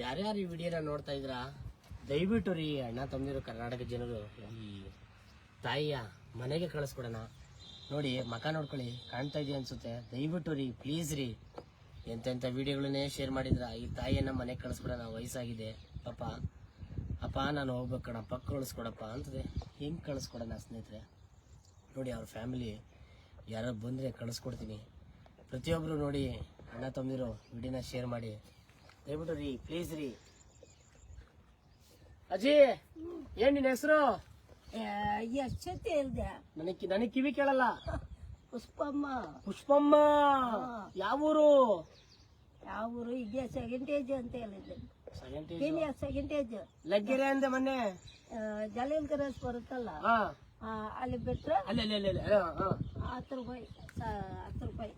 ಯಾರ್ಯಾರು ಈ ವಿಡಿಯೋನ ನೋಡ್ತಾ ಇದ್ರ ದಯವಿಟ್ಟು ರೀ ಅಣ್ಣ ತಮ್ಮದಿರು ಕರ್ನಾಟಕ ಜನರು ಈ ತಾಯಿಯ ಮನೆಗೆ ಕಳಿಸ್ಕೊಡೋಣ. ನೋಡಿ ಮಕ ನೋಡ್ಕೊಳ್ಳಿ, ಕಾಣ್ತಾ ಇದೆಯಾ ಅನ್ಸುತ್ತೆ. ದಯವಿಟ್ಟು ರೀ ಪ್ಲೀಸ್ ರೀ, ಎಂತೆಂಥ ವಿಡಿಯೋಗಳನ್ನೇ ಶೇರ್ ಮಾಡಿದ್ರ ಈ ತಾಯಿಯನ್ನ ಮನೆಗೆ ಕಳಿಸ್ಕೊಡೋಣ. ವಯಸ್ಸಾಗಿದೆ ಪಾಪ. ಅಪ್ಪ ನಾನು ಹೋಗ್ಬೇಕಣ್ಣ, ಪಕ್ಕ ಕಳಿಸ್ಕೊಡಪ್ಪ ಅಂತದೆ. ಹೆಂಗೆ ಕಳಿಸ್ಕೊಡೋಣ ಸ್ನೇಹಿತರೆ? ನೋಡಿ ಅವ್ರ ಫ್ಯಾಮಿಲಿ ಯಾರು ಬಂದರೆ ಕಳಿಸ್ಕೊಡ್ತೀನಿ. ಪ್ರತಿಯೊಬ್ಬರು ನೋಡಿ ಅಣ್ಣ ತಮ್ಮದಿರು ವಿಡಿಯೋನ ಶೇರ್ ಮಾಡಿ ದಯವಿಟ್ಟು ರೀ ಪ್ಲೀಸ್ ರೀ. ಅಜ್ಜಿ ಏನ್ ನಿನ್ನ ಹೆಸರು? ಎಷ್ಟೊತ್ತಿ ಹೇಳ್ದೆ? ನನಗೆ ಕಿವಿ ಕೇಳಲ್ಲ. ಪುಷ್ಪಮ್ಮ. ಪುಷ್ಪಮ್ಮ ಯಾವೂರು? ಯಾವೂರು? ಈಗ ಸೆಕೆಂಟೇಜ್ ಅಂತ ಹೇಳಿದ್ದೆ. ಸೆಕೆಂಟೇಜ್ ಲಗ್ಗೆರೆ ಅಂದೆ ಮೊನ್ನೆ. ಜಲೀಲ್ ಗರಸ್ ಬರುತ್ತಲ್ಲ, ಅಲ್ಲಿ ಬಿಟ್ರೆ ಅಲ್ಲಿ 10 ರೂಪಾಯಿ 10 ರೂಪಾಯಿ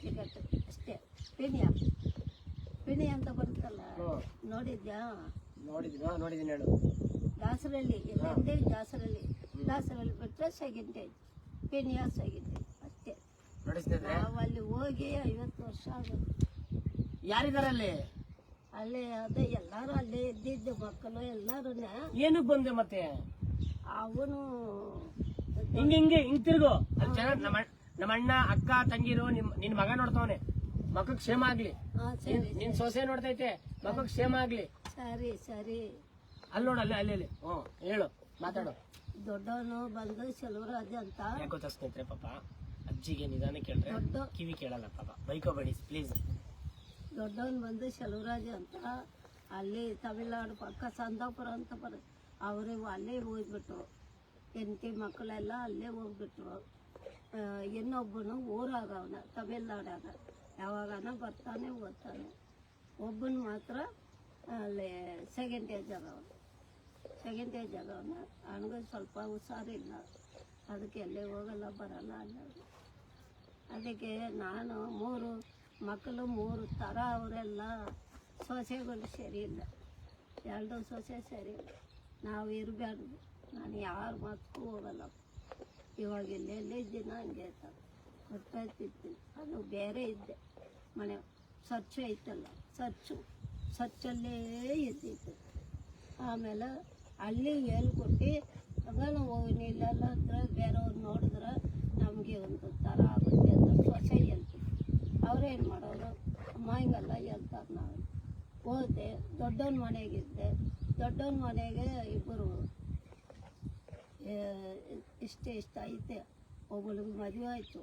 ಟಿಕೆಟ್ ಅಷ್ಟೇ. ಪಿಣಿ ಅಂತ ಬರುತ್ತಲ್ಲ, ನೋಡಿದ್ಯಾ? ನೋಡಿದ್ದೀನಿ ಹೇಳು. ದಾಸರಳ್ಳಿ ಎಲ್ಲಂದೇ ದಾಸರಳ್ಳಿ ಬಿಟ್ರೆ ಸೆಕೆಂಟೇಜ್, ಪಿಣಿಯ ಸೆಕೆಂಟೇಜ್ ಅಷ್ಟೇ. ನಾವು ಅಲ್ಲಿ ಹೋಗಿ 50 ವರ್ಷ ಆಗುತ್ತೆ. ಯಾರಿದಾರ ಅಲ್ಲಿ? ಅಲ್ಲೇ ಅದೇ ಎಲ್ಲಾರು ಅಲ್ಲೇ ಇದ್ದಿದ್ದು ಮಕ್ಕಳು ಎಲ್ಲಾರು. ಏನಕ್ಕೆ ಬಂದೆ ಮತ್ತೆ? ಅವನು ಹಿಂಗೆ ತಿರುಗು. ಅಲ್ಲಿ ಚೆನ್ನಾಗಿ ನಮ್ಮ ಅಣ್ಣ ಅಕ್ಕ ತಂಗಿರು ನಿನ್ ಮಗ ನೋಡ್ತಾವನೆ. ಮಕ್ಕಳಿಗೆ ಕ್ಷೇಮ ಆಗ್ಲಿ. ನಿನ್ ಸೊಸೆ ನೋಡ್ತೈತೆ, ಮಕ್ಕಳಿಗೆ ಕ್ಷೇಮ ಆಗ್ಲಿ. ಸರಿ ಅಲ್ಲಿ ನೋಡು, ಅಲ್ಲಿ ಹೇಳು, ಮಾತಾಡು. ದೊಡ್ಡವನು ಬಂದು ಸೆಲ್ವರಾಜ್ ಅಂತ. ಯಾಕೆ ಗೊತ್ತಾ ಸ್ನೇಹಿತರೆ, ಪಾಪ ಅಜ್ಜಿಗೆ ನಿಧಾನ ಕೇಳ್ರೆ ಕಿವಿ ಕೇಳಲ್ಲ ಪಾಪ. ಬೈಕೋಬೇಡಿ ಪ್ಲೀಸ್. ದೊಡ್ಡವನು ಬಂದು ಸೆಲ್ವರಾಜ್ ಅಂತ, ಅಲ್ಲಿ ತಮಿಳ್ನಾಡು ಪಕ್ಕ ಸಂದಾಪುರ ಅಂತ ಬರುತ್ತೆ. ಅವರು ಅಲ್ಲೇ ಹೋಗ್ಬಿಟ್ರು, ಹೆಂಡತಿ ಮಕ್ಕಳೆಲ್ಲ ಅಲ್ಲೇ ಹೋಗ್ಬಿಟ್ರು. ಇನ್ನೊಬ್ಬನು ಊರಾಗ ಅವನ ತಮಿಳ್ನಾಡಾಗ ಯಾವಾಗನ ಬರ್ತಾನೆ ಓದ್ತಾನೆ. ಒಬ್ಬನು ಮಾತ್ರ ಅಲ್ಲಿ ಸೆಕೆಂಟೇಜ್ ಆಗವನ. ಅವನಿಗೆ ಸ್ವಲ್ಪ ಹುಷಾರಿಲ್ಲ, ಅದಕ್ಕೆ ಎಲ್ಲೇ ಹೋಗಲ್ಲ ಬರಲ್ಲ ಅಲ್ಲ. ಅದಕ್ಕೆ ನಾನು 3 ಮಕ್ಕಳು 3 ಥರ ಅವರೆಲ್ಲ. ಸೊಸೆಗಳು ಸರಿ ಇಲ್ಲ, 2 ಸೊಸೆ ಸರಿ ಇಲ್ಲ. ನಾವು ಇರಬಾರ್ದು. ನಾನು ಯಾರ ಮಾತಕ್ಕೂ ಹೋಗಲ್ಲ. ಇವಾಗ ಎಲ್ಲೆಲ್ಲೇ ದಿನ ಹಂಗೆ ಗೊತ್ತಾಯ್ತಿತ್ತು. ಅದು ಬೇರೆ ಇದ್ದೆ ಮನೆ ಸ್ವಚ್ಛ ಐತಲ್ಲ, ಸ್ವಚ್ಛಲ್ಲೇ ಇದ್ದಿತ್ತು. ಆಮೇಲೆ ಅಲ್ಲಿ ಹೇಳ್ಕೊಟ್ಟು ಅದನ್ನು ಹೋಗಿ ಇಲ್ಲೆಲ್ಲ ಅಂದ್ರೆ ಬೇರೆಯವ್ರು ನೋಡಿದ್ರೆ ನಮಗೆ ಒಂದು ಥರ ಆಗುತ್ತೆ ಅಂತ ಸೊಸೆ ಹೇಳ್ತೀವಿ. ಅವ್ರೇನು ಮಾಡೋರು? ಅಮ್ಮ ಹಿಂಗೆಲ್ಲ ಹೇಳ್ತಾರೆ. ನಾವು ಹೋದೆ, ದೊಡ್ಡವನ ಮನೆಗಿದ್ದೆ. ದೊಡ್ಡವನ ಮನೆಗೆ ಇಬ್ಬರು ಇಷ್ಟ ಐತೆ. ಒಬ್ಬಳಿಗೆ ಮದುವೆ ಆಯ್ತು,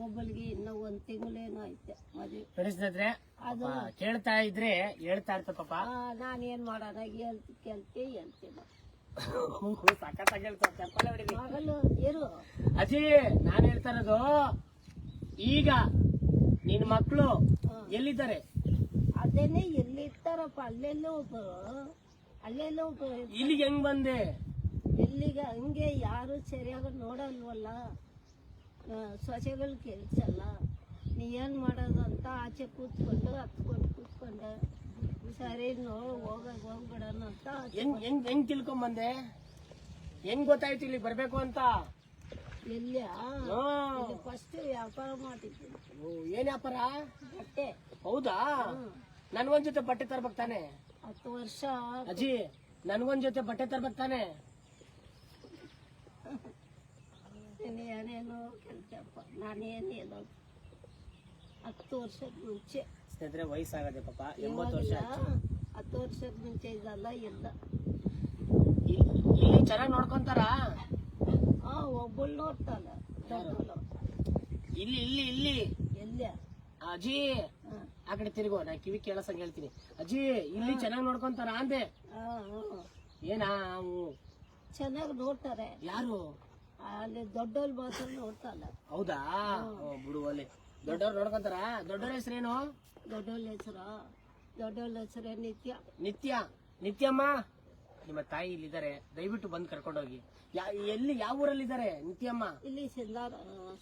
ಒಬ್ಬಳಿಗೆ ಇನ್ನೂ 1 ತಿಂಗಳೇನೋ ಐತೆ ಮದುವೆ. ಅದು ಕೇಳ್ತಾ ಇದ್ರೆ ಹೇಳ್ತಾ ಇರ್ತ ಪಾಪ. ನಾನೇನ್ ಮಾಡೋಣ, ಹೇಳ್ತೀನಿ ಮಗಳು ಇರು. ಅಜ್ಜಿ ನಾನ್ ಹೇಳ್ತಾ ಇರೋದು, ಈಗ ನಿನ್ ಮಕ್ಳು ಎಲ್ಲಿದ್ದಾರೆ? ಅದೇನೆ ಎಲ್ಲಿ ಇರ್ತಾರಪ್ಪ, ಅಲ್ಲೆಲ್ಲೋ ಒಬ್ಬರು. ಇಲ್ಲಿಗೆ ಹೆಂಗ್ ಬಂದೆ? ಎಲ್ಲಿಗೆ ಹಂಗೆ ಯಾರು ಸರಿಯಾಗಿ ನೋಡಲ್ವಲ್ಲ, ಸೊಸೆಗಳು ಕೆಲ್ಸಲ್ಲ. ನೀ ಏನ್ ಮಾಡೋದು ಅಂತ ಆಚೆ ಕೂತ್ಕೊಂಡು ಕೂತ್ಕೊಂಡೆ. ಸರಿ ಹೋಗ್ಬಿಡೋಣ ಅಂತ. ಹೆಂಗ್ ತಿಳ್ಕೊಂಡ್ ಬಂದೆ? ಹೆಂಗ್ ಗೊತ್ತಾಯ್ತು ಇಲ್ಲಿ ಬರ್ಬೇಕು ಅಂತ? ಎಲ್ಲಿ ಫಸ್ಟ್ ವ್ಯಾಪಾರ ಮಾಡಿದ್ದೀನಿ. ಏನ್ ವ್ಯಾಪಾರ? ಬಟ್ಟೆ. ಹೌದಾ? ನನ್ಗೊಂದ್ ಜೊತೆ ಬಟ್ಟೆ ತರ್ಬೇಕು ತಾನೆ? 10 ವರ್ಷ. ಅಜ್ಜಿ ನನ್ಗೊಂದ್ ಜೊತೆ ಬಟ್ಟೆ ತರ್ಬೇಕು ತಾನೆ? ಏನೇನೋ ಕೆಲ್ಸಪ್ಪ, ನಾನೇನು ಹೇಳೋದು. 10 ವರ್ಷದ ಮುಂಚೆ. ಸ್ನೇಹಿತರೆ ವಯಸ್ಸಾಗದೆ ಪಾಪ, 80 ವರ್ಷ. 10 ವರ್ಷದ ಮುಂಚೆ ಇದೆಲ್ಲ ಇಲ್ಲ. ಇಲ್ಲಿ ಚೆನ್ನಾಗಿ ನೋಡ್ಕೊಂತಾರ? ಒಬ್ಬಳು ನೋಡ್ತಾಳ ದೊಡ್ಡಳು. ಇಲ್ಲಿ ಎಲ್ಲಿ? ಅಜ್ಜಿ ಆ ಕಡೆ ತಿರುಗೋ, ನಾ ಕಿವಿ ಕೇಳಸಂಗ್ ಹೇಳ್ತೀನಿ. ಅಜ್ಜಿ ಇಲ್ಲಿ ಚೆನ್ನಾಗಿ ನೋಡ್ಕೊಂತಾರ ಅಂದೆ. ಏನಾ? ಚೆನ್ನಾಗಿ ನೋಡ್ತಾರೆ. ಯಾರು? ಅಲ್ಲಿ ದೊಡ್ಡವ್ರು ಮಾತ್ರ ನೋಡ್ತಾಳ. ಹೌದಾ? ಬಿಡು, ಅಲ್ಲಿ ದೊಡ್ಡವ್ರು ನೋಡ್ಕೊಂತಾರ. ದೊಡ್ಡವ್ರ ಹೆಸರೇನು? ದೊಡ್ಡವ್ರ ಹೆಸರೇ ನಿತ್ಯಮ್ಮ. ನಿಮ್ಮ ತಾಯಿ ಇಲ್ಲಿದ್ದಾರೆ, ದಯವಿಟ್ಟು ಬಂದು ಕರ್ಕೊಂಡೋಗಿ. ಎಲ್ಲಿ, ಯಾವ ಊರಲ್ಲಿ ಇದ್ದಾರೆ ನಿತ್ಯಮ್ಮ? ಇಲ್ಲಿ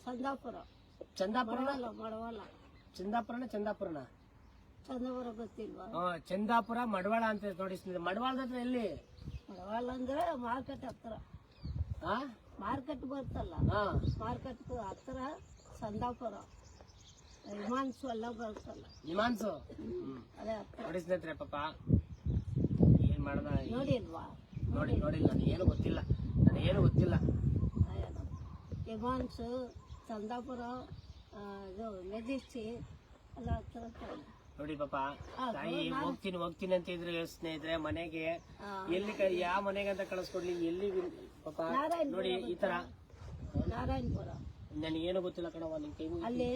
ಸಂದಾಪುರ. ಮಡವಾಳ. ಚಂದಾಪುರನ ಚಂದಾಪುರ ಗೊತ್ತಿಲ್ವಾ? ಚಂದಾಪುರ ಮಡವಾಳ ಅಂತ ನೋಡಿ. ಮಡವಾಳದ ಹತ್ರ ಎಲ್ಲಿ? ಮಡವಾಳ ಅಂದ್ರೆ ಮಾರ್ಕೆಟ್ ಹತ್ರ. ಮಾರ್ಕೆಟ್ ಬರ್ತಲ್ಲ, ಮಾರ್ಕೆಟ್ ಹತ್ರ ಸಂದಾಪುರ. ಹಿಮಾಂಶು ಎಲ್ಲ ಬರ್ತಲ್ಲ ನಿಮಾನ್ಸು ಅದೇ ಹತ್ರ ನೋಡಿ ಸ್ನೇಹಿತರೆ ಪಾಪ ಏನ್ ಮಾಡೋಣ ನೋಡಿಲ್ವಾ ನೋಡಿಲ್ಲ ನನಗೇನು ಗೊತ್ತಿಲ್ಲ ಹಿಮಾಂಶು ಚಂದಾಪುರ ಇದು ಮೆಜಿಸ್ಟಿ ಎಲ್ಲ ಹತ್ರ ನೋಡಿ ಪಾಪ ತಾಯಿ ಹೋಗ್ತೀನಿ ಅಂತ ಇದ್ರೆ ಸ್ನೇಹಿತರೆ ಮನೆಗೆ ಎಲ್ಲಿ ಯಾವ ಮನೆಗೆ ಅಂತ ಕಳಿಸ್ಕೊಡ್ಲಿ ಎಲ್ಲಿ ಪಾಪ ನೋಡಿ ಈ ತರ ನಾರಾಯಣಪುರ ನನಗೇನು ಗೊತ್ತಿಲ್ಲ ಕಣವ ನಿನ್ ಕೈ ಮುಗಿತೀನಿ. ಅಲ್ಲಿ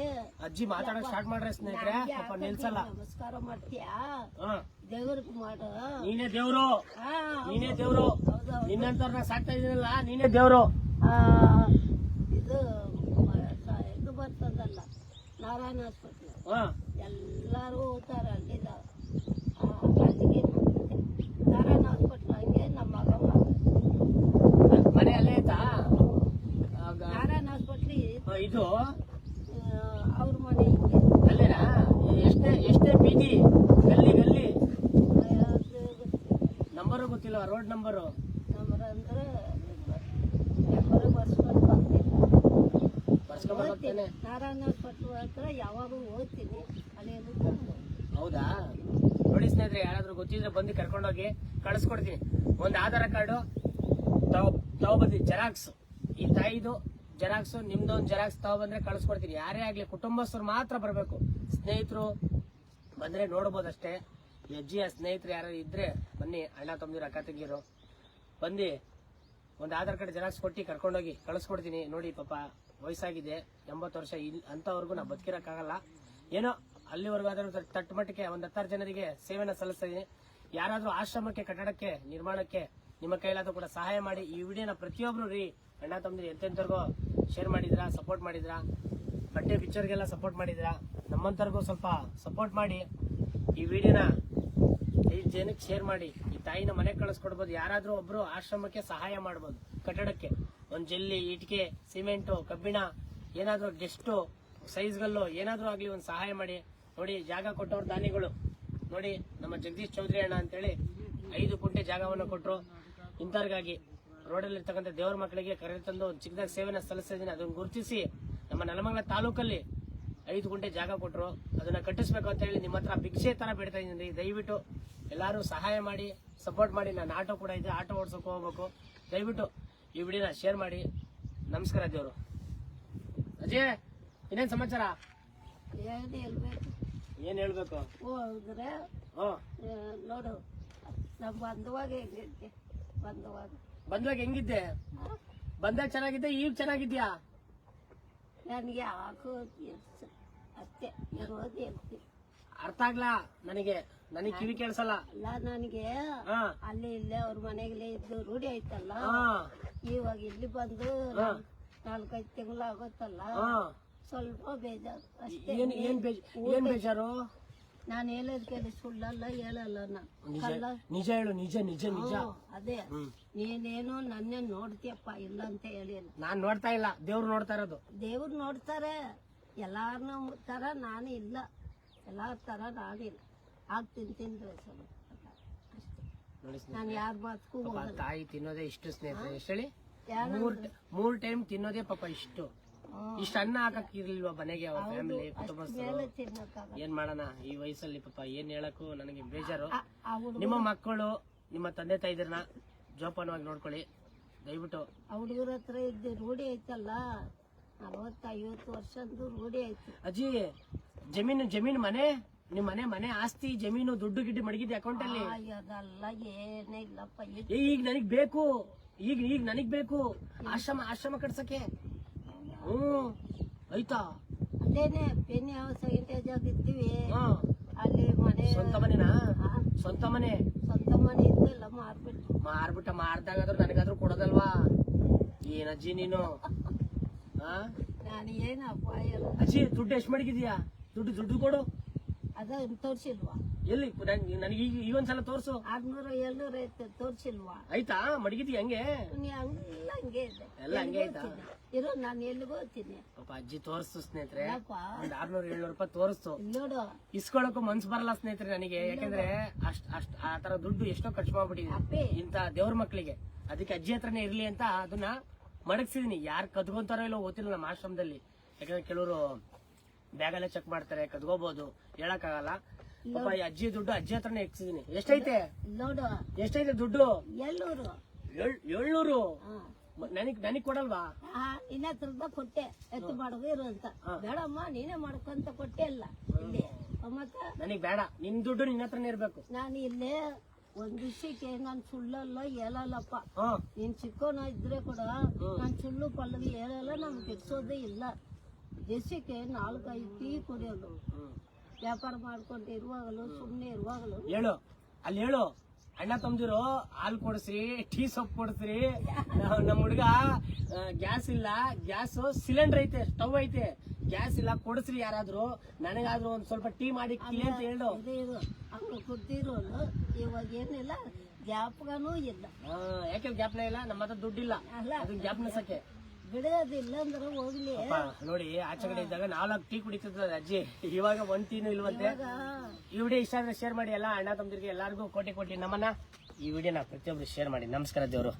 ಅಜ್ಜಿ ಮಾತಾಡಕ್ ಸ್ಟಾರ್ಟ್ ಮಾಡ್ರೆ ಸ್ನೇಹಿತರೆ ಪಾಪ ನಿಲ್ಸಲ್ಲ. ನಮಸ್ಕಾರ ಮಾಡ್ತೀಯಾ ಹಾ ದೇವ್ರಿಗೆ ಮಾಡು ನೀನೇ ದೇವ್ರು ಹಾ, ಹೌದು. ನಿನ್ನಂತವ್ರನ್ನ ಸಾಕ್ತಾ ಇದೀನಲ್ಲ ನೀನೇ ದೇವ್ರು. ಇದು ಇದು ಬರ್ತದಲ್ಲ ನಾರಾಯಣ ಹಾಸ್ಪಿಟ್ಲ್ ಹಾ ಎಲ್ಲರೂ ಹೋಗ್ತಾರೆ ಅಲ್ಲಿಂದ ಅಲ್ಲಿಗೆ ನಾರಾಯಣ ಹಾಸ್ಪಿಟ್ಲ್ ಹಂಗೆ ನಮ್ಮ ಮಗ ಮನೆ ಅಲ್ಲೇ ಆಯ್ತಾ ನಾರಾಯಣ ಹಾಸ್ಪಿಟ್ಲ್ ಇದು ಅವ್ರ ಮನೆ ಹಿಂಗೆ ಅಲ್ಲೇನಾ ಎಷ್ಟೇ ಬೀದಿ ಗಲ್ಲಿ ನಂಬರು ಗೊತ್ತಿಲ್ಲ ರೋಡ್ ನಂಬರು ನಮ್ಮರ ಅಂದ್ರೆ ನಂಬರ್ ಬರ್ಸ್ಕೊಂಡು ಬಂದಿಲ್ಲ ಬರ್ಸ್ಕೊಂಡ್ಬರ್ತೇನೆ. ನಾರಾಯಣ ಹಾಸ್ಪಿಟ್ಲ್ ಹತ್ರ ಯಾವಾಗೂ ಹೋಗ್ತೀನಿ ಅಲ್ಲಿ ಬಂದು ಹೌದಾ ನೋಡಿ ಸ್ನೇಹಿತರೆ ಯಾರಾದ್ರೂ ಗೊತ್ತಿದ್ರೆ ಬಂದು ಕರ್ಕೊಂಡೋಗಿ ಕಳಿಸ್ಕೊಡ್ತೀನಿ. ಒಂದು ಆಧಾರ್ ಕಾರ್ಡು ತಗೊಬಂದಿ ಜೆರಾಕ್ಸ್ ಈ ತಾಯಿದು ಜೆರಾಕ್ಸ್ ನಿಮ್ದೊಂದು ಜೆರಾಕ್ಸ್ ತಗೊಬಂದ್ರೆ ಕಳಿಸ್ಕೊಡ್ತೀನಿ. ಯಾರೇ ಆಗ್ಲಿ ಕುಟುಂಬಸ್ಥರು ಮಾತ್ರ ಬರಬೇಕು. ಸ್ನೇಹಿತರು ಬಂದ್ರೆ ನೋಡ್ಬೋದಷ್ಟೇ. ಈ ಅಜ್ಜಿಯ ಸ್ನೇಹಿತರು ಯಾರು ಇದ್ರೆ ಬನ್ನಿ, ಅಣ್ಣ ತಮ್ಮದಿರು ಅಕ್ಕ ತಂಗಿರು ಬಂದು ಒಂದು ಆಧಾರ್ ಕಾರ್ಡ್ ಜೆರಾಕ್ಸ್ ಕೊಟ್ಟು ಕರ್ಕೊಂಡೋಗಿ ಕಳಿಸ್ಕೊಡ್ತೀನಿ. ನೋಡಿ ಪಾಪ ವಯಸ್ಸಾಗಿದೆ 80 ವರ್ಷ ಅಂತವರೆಗೂ ನಾ ಬದುಕಿರಕ್ಕಾಗಲ್ಲ. ಏನೋ ಅಲ್ಲಿವರೆಗೂ ಆದ್ರೂ ತಟ್ಟು ಮಟ್ಟಕ್ಕೆ ಒಂದು 10 ಜನರಿಗೆ ಸೇವೆನ ಸಲ್ಲಿಸ್ತಾ ಇದೀನಿ. ಯಾರಾದ್ರೂ ಆಶ್ರಮಕ್ಕೆ ಕಟ್ಟಡಕ್ಕೆ ನಿರ್ಮಾಣಕ್ಕೆ ನಿಮ್ಮ ಕೈಲಾದ್ರೂ ಕೂಡ ಸಹಾಯ ಮಾಡಿ. ಈ ವಿಡಿಯೋನ ಪ್ರತಿಯೊಬ್ರು ರೀ ಅಣ್ಣ ತಮ್ಮದಿರು ಎಂತೆಂತವ್ರಿಗೂ ಶೇರ್ ಮಾಡಿದ್ರಾ, ಸಪೋರ್ಟ್ ಮಾಡಿದ್ರಾ, ಬಟ್ಟೆ ಪಿಕ್ಚರ್ಗೆಲ್ಲ ಸಪೋರ್ಟ್ ಮಾಡಿದ್ರಾ, ನಮ್ಮಂತವ್ರಿಗೂ ಸ್ವಲ್ಪ ಸಪೋರ್ಟ್ ಮಾಡಿ. ಈ ವಿಡಿಯೋನ 5 ಜನಕ್ಕೆ ಶೇರ್ ಮಾಡಿ. ಈ ತಾಯಿನ ಮನೆಗೆ ಕಳಿಸ್ಕೊಡ್ಬೋದು. ಯಾರಾದ್ರೂ ಒಬ್ರು ಆಶ್ರಮಕ್ಕೆ ಸಹಾಯ ಮಾಡ್ಬೋದು. ಕಟ್ಟಡಕ್ಕೆ ಒಂದ್ ಜಲ್ಲಿ, ಇಟಿಕೆ, ಸಿಮೆಂಟು, ಕಬ್ಬಿಣ, ಏನಾದ್ರೂ ಗೆಸ್ಟು, ಸೈಜ್ಗಲ್ಲು ಏನಾದ್ರೂ ಆಗ್ಲಿ ಒಂದು ಸಹಾಯ ಮಾಡಿ. ನೋಡಿ ಜಾಗ ಕೊಟ್ಟವ್ರ ದಾನಿಗಳು ನೋಡಿ ನಮ್ಮ ಜಗದೀಶ್ ಚೌಧರಿ ಅಣ್ಣ ಅಂತೇಳಿ 5 ಗುಂಟೆ ಜಾಗವನ್ನು ಕೊಟ್ಟರು. ಇಂಥವ್ರಿಗಾಗಿ ರೋಡಲ್ಲಿ ಇರ್ತಕ್ಕಂಥ ದೇವರ ಮಕ್ಕಳಿಗೆ ಕರೆ ತಂದು ಒಂದು ಚಿಕ್ಕದಾಗ ಸೇವೆನ ಸಲ್ಲಿಸ್ತಾ ಇದೀನಿ. ಅದನ್ನ ಗುರುತಿಸಿ ನಮ್ಮ ನೆಲಮಂಗಲ ತಾಲೂಕಲ್ಲಿ 5 ಗುಂಟೆ ಜಾಗ ಕೊಟ್ಟರು. ಅದನ್ನ ಕಟ್ಟಿಸ್ಬೇಕು ಅಂತ ಹೇಳಿ ನಿಮ್ಮ ಹತ್ರ ಭಿಕ್ಷೆ ತರ ಬಿಡ್ತಾ ಇದೀನಿ. ದಯವಿಟ್ಟು ಎಲ್ಲಾರು ಸಹಾಯ ಮಾಡಿ, ಸಪೋರ್ಟ್ ಮಾಡಿ. ನಾನು ಆಟೋ ಕೂಡ ಇದೆ, ಆಟೋ ಓಡಿಸೋಕೆ ಹೋಗ್ಬೇಕು. ದಯವಿಟ್ಟು ಈ ವಿಡಿಯೋನ ಶೇರ್ ಮಾಡಿ. ನಮಸ್ಕಾರ ದೇವರು. ಅಜಯ್ ಇನ್ನೇನ್ ಸಮಾಚಾರ? ಏನ್ ಹೇಳ್ಬೇಕು? ಹೋದ್ರೆ ನೋಡು ನಮ್ಮ ಬಂದವಾಗ ಹೆಂಗಿದ್ದೆ ಬಂದಾಗ ಹೆಂಗಿದ್ದೆ? ಬಂದಾಗ ಚೆನ್ನಾಗಿದ್ದೆ, ಈಗ ಚೆನ್ನಾಗಿದ್ಯಾ? ನನಗೆ ಹಾಕೋದು ಅಷ್ಟೇ ಇರೋದು ಹೇಳ್ತೀನಿ. ಅರ್ಥ ಆಗ್ಲಾ ನನಗೆ ಕಿವಿ ಕೇಳಿಸಲ್ಲ. ಅಲ್ಲ ನನಗೆ ಅಲ್ಲಿ ಇಲ್ಲೇ ಅವ್ರ ಮನೆಗಲೇ ಇದ್ದು ರೂಢಿ ಆಯ್ತಲ್ಲ. ಇವಾಗ ಇಲ್ಲಿ ಬಂದು 4-5 ತಿಂಗಳು ಆಗುತ್ತಲ್ಲ, ಸ್ವಲ್ಪ ಬೇಜಾರು ಅಷ್ಟೇ. ಏನ್ ಬೇಜಾರು? ನಾನು ಹೇಳೋದ್ ಕೇಳಿ ಸುಳ್ಳಲ್ಲ, ಹೇಳಲ್ಲ ನಿಜ ಹೇಳು. ನಿಜ ಅದೇ ನೀನೇನು ನನ್ನೇ ನೋಡ್ತೀಯಪ್ಪ, ಇಲ್ಲ ಅಂತ ಹೇಳಿಲ್ಲ. ನಾನ್ ನೋಡ್ತಾ ಇಲ್ಲ, ದೇವ್ರು ನೋಡ್ತಾ ಇರೋದು. ದೇವ್ರು ನೋಡ್ತಾರೆ ಎಲ್ಲಾರನ್ನ ತರ ನಾನು ಇಲ್ಲ, ಎಲ್ಲಾರ ತರ ನಾನಿಲ್ಲ. ಆಗ್ತೀನಿ ತಿಂದ್ರೆ ಸ್ವಲ್ಪ ಅಷ್ಟೇ. ನಾನು ಯಾರ ಮಾತಕ್ಕೂ ಹೋಗಲ್ಲ. ತಾಯಿ ತಿನ್ನೋದೇ ಇಷ್ಟು ಸ್ನೇಹಿತರೆ. ಎಷ್ಟು ಹೇಳಿ? 3 ಟೈಮ್ ತಿನ್ನೋದೇ ಪಾಪ ಇಷ್ಟು ಅನ್ನ ಹಾಕಕ್ ಇರ್ಲಿಲ್ವಾ ಮನೆಗೆ? ಅವ್ರ ಫ್ಯಾಮಿಲಿ ಕುಟುಂಬಸ್ಥರು ಏನ್ ಮಾಡೋಣ ಈ ವಯಸ್ಸಲ್ಲಿ ಪಾಪ. ಏನ್ ಹೇಳಕ್ಕೂ ನನಗೆ ಬೇಜಾರು. ನಿಮ್ಮ ಮಕ್ಕಳು ನಿಮ್ಮ ತಂದೆ ತಾಯಿದ್ರನ್ನ ಜೋಪಾನವಾಗಿ ನೋಡ್ಕೊಳ್ಳಿ ದಯವಿಟ್ಟು. ಆ ಹುಡುಗರ ಹತ್ರ ಇದ್ದು ರೂಢಿ ಐತಲ್ಲ, 40-50 ವರ್ಷದ್ದು ರೂಢಿ ಐತಿ. ಅಜ್ಜಿ ಜಮೀನು ಮನೆ ನಿಮ್ ಮನೆ ಆಸ್ತಿ ಜಮೀನು ದುಡ್ಡು ಗಿಡ್ಡು ಮಡಗಿದ್ದೆ ಅಕೌಂಟ್ ಅಲ್ಲಿ? ಅದೆಲ್ಲ ಏನೇ ಇಲ್ಲಪ್ಪ. ಈಗ ನನಗ್ ಬೇಕು, ಈಗ ನನಗ್ ಬೇಕು ಆಶ್ರಮ ಕಟ್ಸಕ್ಕೆ. ಆಯ್ತಾ? ಅದೇನೆ ಪೆನ್ನಿ ಹೌಸ್ ಇರ್ತೀವಿ ಅಲ್ಲಿ ಮನೆ. ಸ್ವಂತ ಮನೆನಾ? ಸ್ವಂತ ಮನೆ ಇದ್ದೆಲ್ಲ ಮಾರ್ದಾಗಾದ್ರೂ ನನಗಾದ್ರೂ ಕೊಡೋದಲ್ವಾ? ಏನಜ್ಜಿ ನೀನು? ನಾನು ಏನಪ್ಪ ಅಜ್ಜಿ ದುಡ್ಡು ಎಷ್ಟು ಮಡಗಿದ್ಯಾ? ದುಡ್ಡು ಕೊಡು. ಅದ ತೋರ್ಸಿಲ್ವಾ? ಎಲ್ಲಿ ನನಗೆ ಈಗ ಒಂದ್ಸಲ ತೋರ್ಸು. 600-700 ಐತೆ, ತೋರ್ಸಿಲ್ವಾ? ಆಯ್ತಾ? ಮಡಗಿದ್ಯಾ ಹಂಗೆ? ಹಂಗೆಲ್ಲ ಹಂಗೆ ಇದೆ. ಎಲ್ಲ ಹಂಗೆ ಆಯ್ತಾ? ಇರೋ ನಾನು ಎಲ್ಲಿಗೆ ಹೋಗ್ತೀನಿ ಪಾಪ ಅಜ್ಜಿ ತೋರಿಸ್ತು ಸ್ನೇಹಿತರೆ. ಒಂದ್ 600-700 ರೂಪಾಯಿ ತೋರಿಸ್ತು. ನೋಡು, ಇಸ್ಕೊಳಕ್ಕೂ ಮನ್ಸು ಬರಲ್ಲ ಸ್ನೇಹಿತರೆ ನನಗೆ. ಯಾಕಂದ್ರೆ ಅಷ್ಟ್ ಆ ತರ ದುಡ್ಡು ಎಷ್ಟೋ ಖರ್ಚು ಮಾಡ್ಬಿಟ್ಟಿದೆ ಇಂತ ದೇವ್ರ ಮಕ್ಳಿಗೆ. ಅದಕ್ಕೆ ಅಜ್ಜಿ ಹತ್ರನೇ ಇರ್ಲಿ ಅಂತ ಅದನ್ನ ಮಡಗ್ಸಿದೀನಿ. ಯಾರು ಕದ್ಕೊಂತಾರೋ ಇಲ್ಲೋ ಗೊತ್ತಿಲ್ಲ ನಮ್ಮ ಆಶ್ರಮದಲ್ಲಿ. ಯಾಕಂದ್ರೆ ಕೆಲವರು ಬ್ಯಾಗಲ್ಲೇ ಚೆಕ್ ಮಾಡ್ತಾರೆ, ಕದ್ಕೋಬಹುದು, ಹೇಳಕ್ಕಾಗಲ್ಲ. ಪಾಪ ಈ ಅಜ್ಜಿ ದುಡ್ಡು ಅಜ್ಜಿ ಹತ್ರನೇ ಎಕ್ಸಿದೀನಿ. ಎಷ್ಟೈತೆ ನೋಡು ಎಷ್ಟೈತೆ ದುಡ್ಡು? ಎಲ್ಲೂರು 700. ನನಗ್ ಕೊಡಲ್ವಾ? ಇನ್ನತ್ರ ಕೊಟ್ಟೆ ಎತ್ತು ಮಾಡೋದು ಇರು ಅಂತ. ಬೇಡಮ್ಮ ನೀನೇ ಮಾಡ್ಕೊಂತ ಕೊಟ್ಟೆ ಅಲ್ಲ ಇಲ್ಲಿ ಮತ್ತ ನನಗ್ ಬೇಡ, ನಿನ್ ದುಡ್ಡು ನಿನ್ನ ಹತ್ರನೇ ಇರ್ಬೇಕು. ನಾನು ಇಲ್ಲೇ ಒಂದ್ ವಿಷಯಕ್ಕೆ ನಾನ್ ಸುಳ್ಳಲ್ಲ ಹೇಳಲ್ಲಪ್ಪ. ಹಾ ನೀನ್ ಚಿಕ್ಕವನ ಇದ್ರೆ ಕೂಡ ನಾನ್ ಸುಳ್ಳು ಪಲ್ಲವಿ ಹೇಳಲ್ಲ, ನಮ್ಗೆ ಕೆಡ್ಸೋದೇ ಇಲ್ಲ. ದೇಶಕ್ಕೆ 4-5 ಟೀ ಕುಡಿಯೋದು, ವ್ಯಾಪಾರ ಮಾಡ್ಕೊಂಡು ಇರುವಾಗಲೂ ಸುಮ್ನೆ ಇರುವಾಗಲೂ ಹೇಳು, ಅಲ್ಲಿ ಹೇಳು, ಅಣ್ಣ ತಮ್ದಿರು ಹಾಲು ಕೊಡಿಸ್ರಿ, ಟೀ ಸೊಪ್ಪು ಕೊಡಿಸ್ರಿ. ನಮ್ ಹುಡ್ಗ ಗ್ಯಾಸ್ ಇಲ್ಲ, ಗ್ಯಾಸ್ ಸಿಲಿಂಡರ್ ಐತೆ, ಸ್ಟವ್ ಐತೆ, ಗ್ಯಾಸ್ ಇಲ್ಲ, ಕೊಡಿಸ್ರಿ ಯಾರಾದ್ರೂ, ನನಗಾದ್ರೂ ಒಂದ್ ಸ್ವಲ್ಪ ಟೀ ಮಾಡಿ ಅಂತ ಹೇಳು. ಇರು ಹಂಗ ಕುಡ್ದಿರೋನು ಇವಾಗ ಏನಿಲ್ಲ, ಜ್ಞಾಪಕನೂ ಇಲ್ಲ. ಯಾಕೆ ಜ್ಞಾಪನ ಇಲ್ಲ? ನಮ್ಮ ಹತ್ರ ದುಡ್ಡಿಲ್ಲ, ಅಲ್ಲ ಅದನ್ನ ಜ್ಞಾಪನಿಸಕ್ಕೆ. ಬಿಡೋದಿಲ್ಲ ಅಂದ್ರೆ ಹೋಗ್ಲಿ. ನೋಡಿ, ಆಚೆ ಕಡೆ ಇದ್ದಾಗ 4 ಟೀ ಕುಡಿತಿದ್ದ ಅಜ್ಜಿ, ಇವಾಗ 1 ಟೀನು ಇಲ್ವಂತೆ. ಈ ವಿಡಿಯೋ ಇಷ್ಟ ಆದ್ರೆ ಶೇರ್ ಮಾಡಿ, ಎಲ್ಲ ಅಣ್ಣ ತಮ್ಮದಿರಿಗೆ ಎಲ್ಲಾರ್ಗು ಕೋಟಿ ನಮ್ಮನ್ನ. ಈ ವಿಡಿಯೋನ ಪ್ರತಿಯೊಬ್ರು ಶೇರ್ ಮಾಡಿ. ನಮಸ್ಕಾರ ದೇವ್ರು.